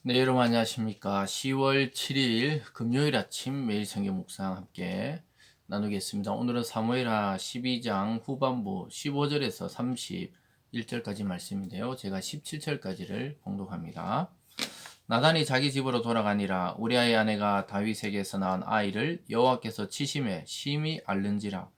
네, 여러분 안녕하십니까. 10월 7일 금요일 아침 매일 성경 묵상 함께 나누겠습니다. 오늘은 사무엘하 12장 후반부 15절에서 31절까지 말씀인데요. 제가 17절까지를 봉독합니다. 나단이 자기 집으로 돌아가니라. 우리아의 아내가 다윗에게서 낳은 아이를 여호와께서 치심에 심히 앓는지라.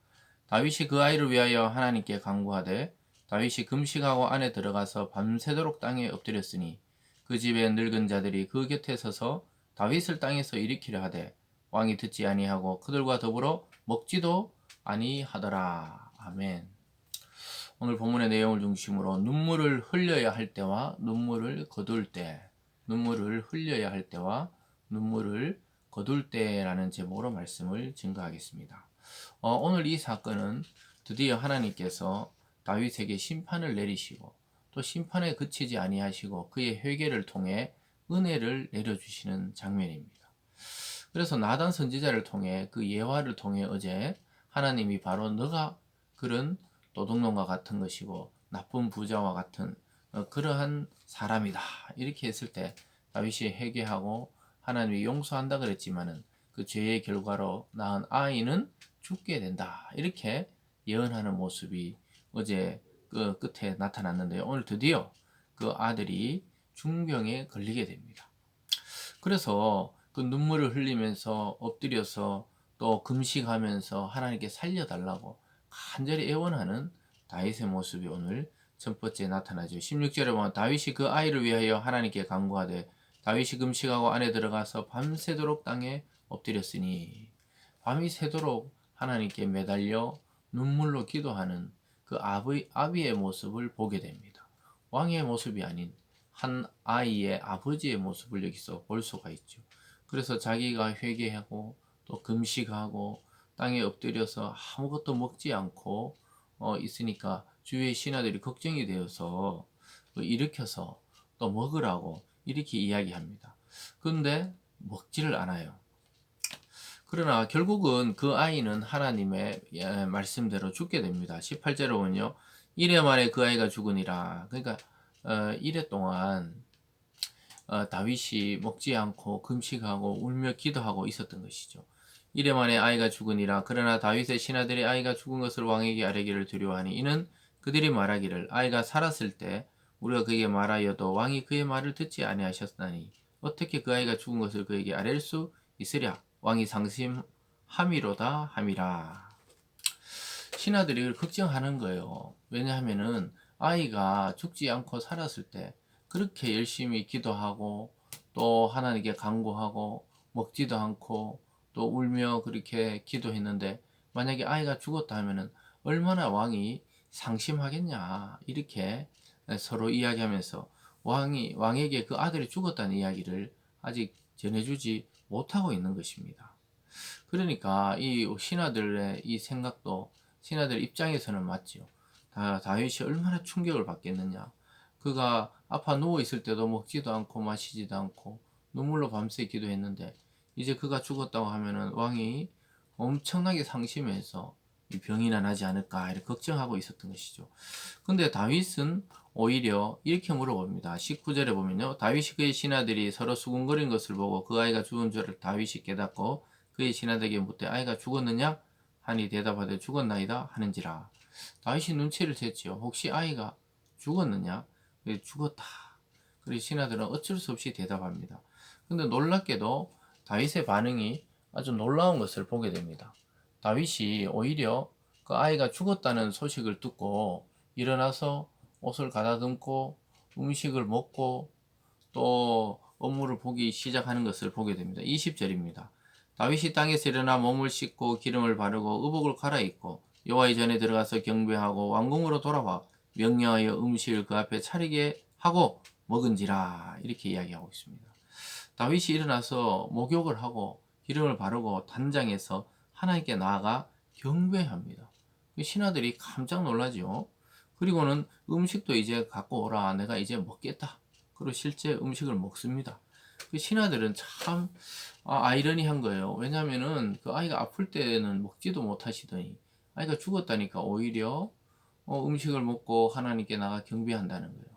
다윗이 그 아이를 위하여 하나님께 간구하되 다윗이 금식하고 안에 들어가서 밤새도록 땅에 엎드렸으니 그 집의 늙은 자들이 그 곁에 서서 다윗을 땅에서 일으키려 하되 왕이 듣지 아니하고 그들과 더불어 먹지도 아니하더라. 아멘. 오늘 본문의 내용을 중심으로 눈물을 흘려야 할 때와 눈물을 거둘 때, 눈물을 흘려야 할 때와 눈물을 거둘 때라는 제목으로 말씀을 증거하겠습니다. 오늘 이 사건은 드디어 하나님께서 다윗에게 심판을 내리시고 또 심판에 그치지 아니하시고 그의 회개를 통해 은혜를 내려주시는 장면입니다. 그래서 나단 선지자를 통해 그 예화를 통해 어제 하나님이 바로 너가 그런 도둑놈과 같은 것이고 나쁜 부자와 같은 그러한 사람이다 이렇게 했을 때 다윗이 회개하고 하나님이 용서한다 그랬지만은 그 죄의 결과로 낳은 아이는 죽게 된다 이렇게 예언하는 모습이 어제 그 끝에 나타났는데요. 오늘 드디어 그 아들이 중병에 걸리게 됩니다. 그래서 그 눈물을 흘리면서 엎드려서 또 금식하면서 하나님께 살려달라고 간절히 애원하는 다윗의 모습이 오늘 첫 번째 나타나죠. 16절에 보면 다윗이 그 아이를 위하여 하나님께 간구하되 다윗이 금식하고 안에 들어가서 밤새도록 땅에 엎드렸으니 밤이 새도록 하나님께 매달려 눈물로 기도하는 그 아비의 모습을 보게 됩니다. 왕의 모습이 아닌 한 아이의 아버지의 모습을 여기서 볼 수가 있죠. 그래서 자기가 회개하고 또 금식하고 땅에 엎드려서 아무것도 먹지 않고 있으니까 주위의 신하들이 걱정이 되어서 일으켜서 또 먹으라고 이렇게 이야기합니다. 그런데 먹지를 않아요. 그러나 결국은 그 아이는 하나님의 말씀대로 죽게 됩니다. 18절에 보면요. 이래 만에 그 아이가 죽으니라. 그러니까 이래 동안 다윗이 먹지 않고 금식하고 울며 기도하고 있었던 것이죠. 이래 만에 아이가 죽으니라. 그러나 다윗의 신하들이 아이가 죽은 것을 왕에게 아뢰기를 두려워하니 이는 그들이 말하기를 아이가 살았을 때 우리가 그에게 말하여도 왕이 그의 말을 듣지 아니하셨나니 어떻게 그 아이가 죽은 것을 그에게 아뢰일 수 있으랴. 왕이 상심함이로다 함이라. 신하들이 걱정하는 거예요. 왜냐하면은 아이가 죽지 않고 살았을 때 그렇게 열심히 기도하고 또 하나님께 간구하고 먹지도 않고 또 울며 그렇게 기도했는데 만약에 아이가 죽었다 하면은 얼마나 왕이 상심하겠냐 이렇게 서로 이야기하면서 왕에게 그 아들이 죽었다는 이야기를 아직 전해주지 못하고 있는 것입니다. 그러니까 이 신하들의 이 생각도 신하들 입장에서는 맞지요. 다윗이 얼마나 충격을 받겠느냐. 그가 아파 누워 있을 때도 먹지도 않고 마시지도 않고 눈물로 밤새 기도했는데 이제 그가 죽었다고 하면은 왕이 엄청나게 상심해서 병이나 나지 않을까 이렇게 걱정하고 있었던 것이죠. 근데 다윗은 오히려 이렇게 물어봅니다. 19절에 보면요. 다윗이 그의 신하들이 서로 수군거린 것을 보고 그 아이가 죽은 줄을 다윗이 깨닫고 그의 신하들에게 묻되 아이가 죽었느냐? 하니 대답하되 죽었나이다 하는지라. 다윗이 눈치를 챘지요. 혹시 아이가 죽었느냐? 죽었다. 그리고 신하들은 어쩔 수 없이 대답합니다. 근데 놀랍게도 다윗의 반응이 아주 놀라운 것을 보게 됩니다. 다윗이 오히려 그 아이가 죽었다는 소식을 듣고 일어나서 옷을 가다듬고 음식을 먹고 또 업무를 보기 시작하는 것을 보게 됩니다. 20절입니다. 다윗이 땅에서 일어나 몸을 씻고 기름을 바르고 의복을 갈아입고 여호와의 전에 들어가서 경배하고 왕궁으로 돌아와 명령하여 음식을 그 앞에 차리게 하고 먹은지라 이렇게 이야기하고 있습니다. 다윗이 일어나서 목욕을 하고 기름을 바르고 단장해서 하나님께 나아가 경배합니다. 신하들이 깜짝 놀라죠. 그리고는 음식도 이제 갖고 오라. 내가 이제 먹겠다. 그리고 실제 음식을 먹습니다. 그 신하들은 참 아이러니한 거예요. 왜냐하면은 그 아이가 아플 때는 먹지도 못하시더니 아이가 죽었다니까 오히려 음식을 먹고 하나님께 나가 경배한다는 거예요.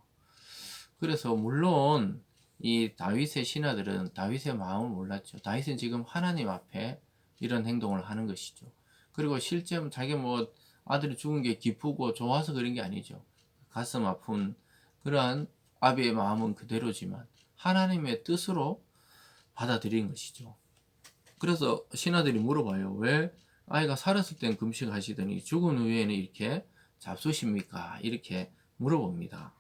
그래서 물론 이 다윗의 신하들은 다윗의 마음을 몰랐죠. 다윗은 지금 하나님 앞에 이런 행동을 하는 것이죠. 그리고 실제 자기 뭐 아들이 죽은 게 기쁘고 좋아서 그런 게 아니죠. 가슴 아픈 그러한 아비의 마음은 그대로지만 하나님의 뜻으로 받아들인 것이죠. 그래서 신하들이 물어봐요. 왜 아이가 살았을 땐 금식하시더니 죽은 후에는 이렇게 잡수십니까? 이렇게 물어봅니다.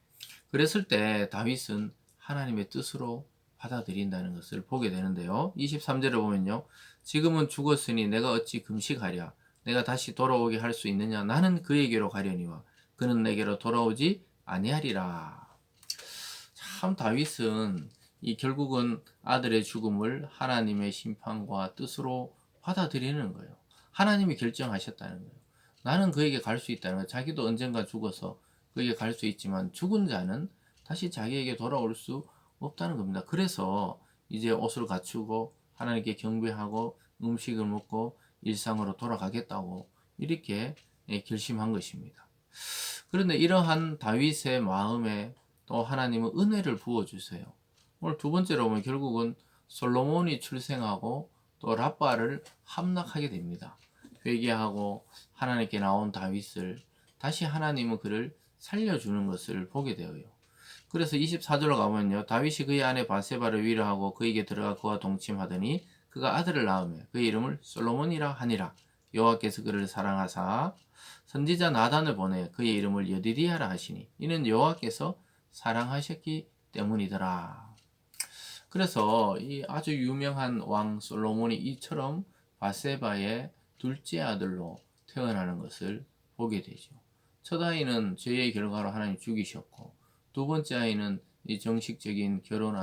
그랬을 때 다윗은 하나님의 뜻으로 받아들인다는 것을 보게 되는데요. 23절을 보면요. 지금은 죽었으니 내가 어찌 금식하랴? 내가 다시 돌아오게 할 수 있느냐? 나는 그에게로 가려니와 그는 내게로 돌아오지 아니하리라. 참 다윗은 이 결국은 아들의 죽음을 하나님의 심판과 뜻으로 받아들이는 거예요. 하나님이 결정하셨다는 거예요. 나는 그에게 갈 수 있다는 거예요. 자기도 언젠가 죽어서 그에게 갈 수 있지만 죽은 자는 다시 자기에게 돌아올 수 없다는 겁니다. 그래서 이제 옷을 갖추고 하나님께 경배하고 음식을 먹고 일상으로 돌아가겠다고 이렇게 결심한 것입니다. 그런데 이러한 다윗의 마음에 또 하나님은 은혜를 부어주세요. 오늘 두 번째로 보면 결국은 솔로몬이 출생하고 또 랍바를 함락하게 됩니다. 회개하고 하나님께 나온 다윗을 다시 하나님은 그를 살려주는 것을 보게 되어요. 그래서 24절로 가면요. 다윗이 그의 아내 바세바를 위로하고 그에게 들어가 그와 동침하더니 그가 아들을 낳으며 그의 이름을 솔로몬이라 하니라. 여호와께서 그를 사랑하사 선지자 나단을 보내 그의 이름을 여디디아라 하시니 이는 여호와께서 사랑하셨기 때문이더라. 그래서 이 아주 유명한 왕 솔로몬이 이처럼 바세바의 둘째 아들로 태어나는 것을 보게 되죠. 첫 아이는 죄의 결과로 하나님 죽이셨고 두 번째 아이는 이 정식적인 결혼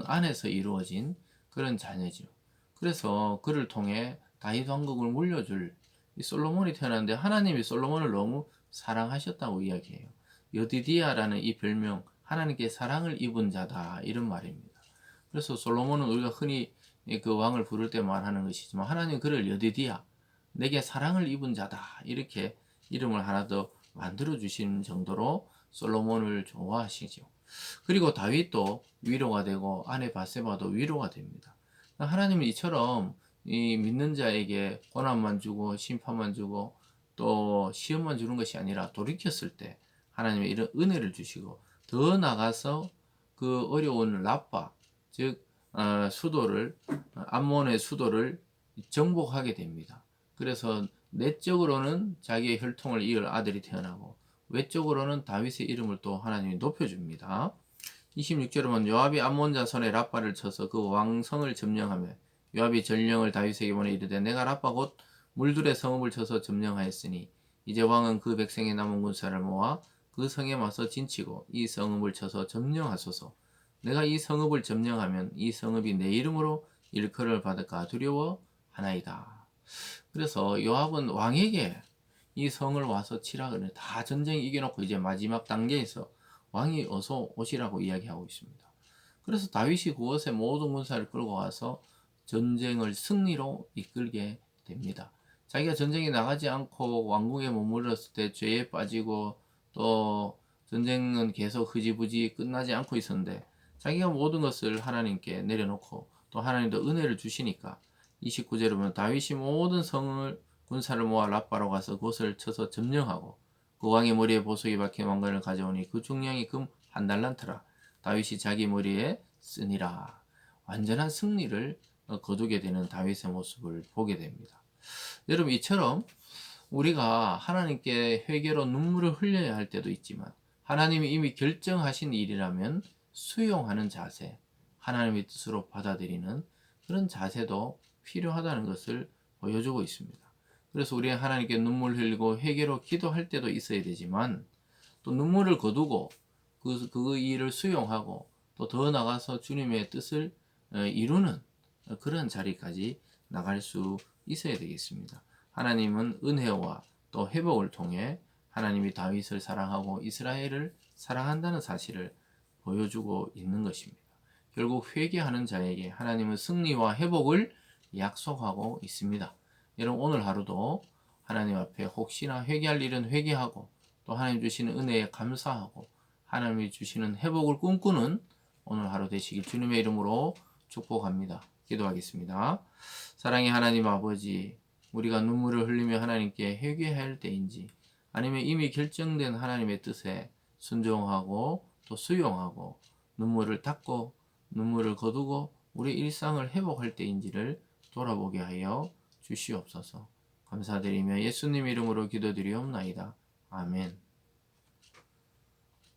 안에서 이루어진 그런 자녀죠. 그래서 그를 통해 다윗 왕국을 물려줄 이 솔로몬이 태어났는데 하나님이 솔로몬을 너무 사랑하셨다고 이야기해요. 여디디아라는 이 별명, 하나님께 사랑을 입은 자다 이런 말입니다. 그래서 솔로몬은 우리가 흔히 그 왕을 부를 때 말하는 것이지만 하나님 그를 여디디아, 내게 사랑을 입은 자다 이렇게 이름을 하나 더 만들어 주신 정도로 솔로몬을 좋아하시죠. 그리고 다윗도 위로가 되고 아내 바세바도 위로가 됩니다. 하나님은 이처럼 이 믿는 자에게 고난만 주고 심판만 주고 또 시험만 주는 것이 아니라 돌이켰을 때 하나님의 이런 은혜를 주시고 더 나가서 그 어려운 랍바 즉 수도를 암몬의 수도를 정복하게 됩니다. 그래서 내적으로는 자기의 혈통을 이을 아들이 태어나고 외적으로는 다윗의 이름을 또 하나님이 높여줍니다. 26절에 보면 요압이 암몬 자손의 랍바를 쳐서 그 왕성을 점령하며 요압이 전령을 다윗에게 보내 이르되 내가 랍바 곧 물둘의 성읍을 쳐서 점령하였으니 이제 왕은 그 백성의 남은 군사를 모아 그 성에 맞서 진치고 이 성읍을 쳐서 점령하소서. 내가 이 성읍을 점령하면 이 성읍이 내 이름으로 일컬을 받을까 두려워하나이다. 그래서 요압은 왕에게 이 성을 와서 치라 그래. 다 전쟁 이겨놓고 이제 마지막 단계에서 왕이 어서 오시라고 이야기하고 있습니다. 그래서 다윗이 그곳에 모든 군사를 끌고 와서 전쟁을 승리로 이끌게 됩니다. 자기가 전쟁에 나가지 않고 왕궁에 머물렀을 때 죄에 빠지고 또 전쟁은 계속 흐지부지 끝나지 않고 있었는데 자기가 모든 것을 하나님께 내려놓고 또 하나님도 은혜를 주시니까 29절에 보면 다윗이 모든 성을 군사를 모아 랍바로 가서 그곳을 쳐서 점령하고 그 왕의 머리에 보석이 박힌 왕관을 가져오니 그 중량이 금 한 달란트라. 다윗이 자기 머리에 쓰니라. 완전한 승리를 거두게 되는 다윗의 모습을 보게 됩니다. 여러분 이처럼 우리가 하나님께 회개로 눈물을 흘려야 할 때도 있지만 하나님이 이미 결정하신 일이라면 수용하는 자세, 하나님의 뜻으로 받아들이는 그런 자세도 필요하다는 것을 보여주고 있습니다. 그래서 우리 하나님께 눈물 흘리고 회개로 기도할 때도 있어야 되지만 또 눈물을 거두고 그 일을 수용하고 또 더 나가서 주님의 뜻을 이루는 그런 자리까지 나갈 수 있어야 되겠습니다. 하나님은 은혜와 또 회복을 통해 하나님이 다윗을 사랑하고 이스라엘을 사랑한다는 사실을 보여주고 있는 것입니다. 결국 회개하는 자에게 하나님은 승리와 회복을 약속하고 있습니다. 여러분 오늘 하루도 하나님 앞에 혹시나 회개할 일은 회개하고 또 하나님 주시는 은혜에 감사하고 하나님이 주시는 회복을 꿈꾸는 오늘 하루 되시길 주님의 이름으로 축복합니다. 기도하겠습니다. 사랑의 하나님 아버지, 우리가 눈물을 흘리며 하나님께 회개해야 할 때인지 아니면 이미 결정된 하나님의 뜻에 순종하고 또 수용하고 눈물을 닦고 눈물을 거두고 우리 일상을 회복할 때인지를 돌아보게 하여 주시옵소서. 감사드리며 예수님 이름으로 기도드리옵나이다. 아멘.